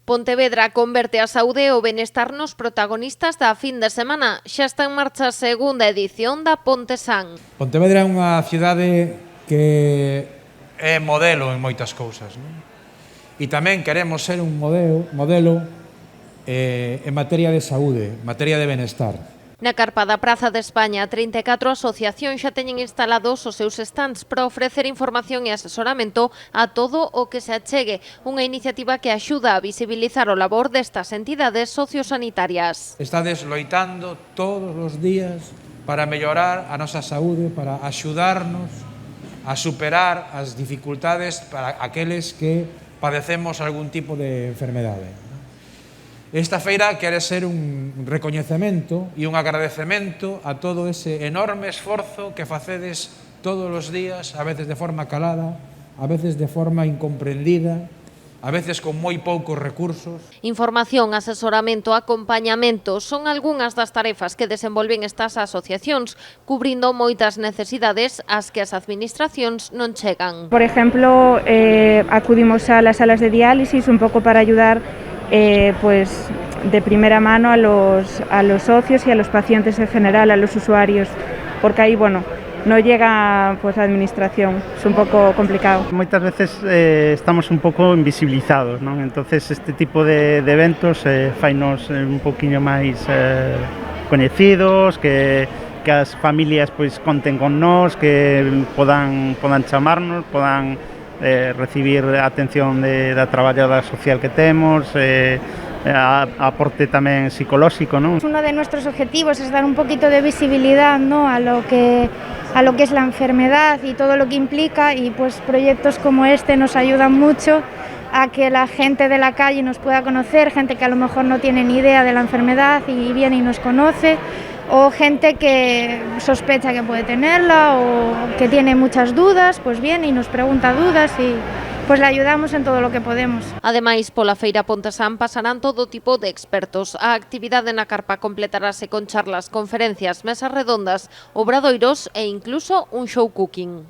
Pontevedra converte a saúde e o benestar nos protagonistas da fin de semana. Xa está en marcha a segunda edición da Pontesán. Pontevedra é unha cidade que é modelo en moitas cousas, non? E tamén queremos ser un modelo en materia de saúde, en materia de benestar. Na carpa da Praza de España, 34 asociacións xa teñen instalados os seus stands para ofrecer información e asesoramento a todo o que se achegue, unha iniciativa que axuda a visibilizar o labor destas entidades sociosanitarias. Estades loitando todos os días para mellorar a nosa saúde, para axudarnos a superar as dificultades para aqueles que padecemos algún tipo de enfermedade. Esta feira quere ser un recoñecemento e un agradecemento a todo ese enorme esforzo que facedes todos os días, a veces de forma calada, a veces de forma incomprendida, a veces con moi poucos recursos. Información, asesoramento, acompañamento son algunhas das tarefas que desenvolven estas asociacións, cubrindo moitas necesidades ás que as administracións non chegan. Por exemplo, acudimos a las salas de diálisis un pouco para ayudar pues de primera mano a los socios y a los pacientes en general, a los usuarios, porque ahí, bueno, no llega pues la administración, es un pouco complicado. Moitas veces estamos un pouco invisibilizados, non? Entonces este tipo de eventos fainos un poquinho máis coñecidos, que as familias pois conten con nós, que podan chamarnos, podan recibir a atención da traballadora social que temos, aporte tamén psicolóxico, ¿no? Uno de nuestros objetivos es dar un poquito de visibilidad, ¿no?, a lo que es la enfermedad y todo lo que implica, y pues proyectos como este nos ayudan mucho a que la gente de la calle nos pueda conocer, gente que a lo mejor no tiene ni idea de la enfermedad y viene y nos conoce, o gente que sospecha que puede tenerla o que tiene muchas dudas, pues viene y nos pregunta dudas y pues le ayudamos en todo lo que podemos. Ademais, pola feira Pontesán pasarán todo tipo de expertos. A actividade na carpa completarase con charlas, conferencias, mesas redondas, obradoiros e incluso un show cooking.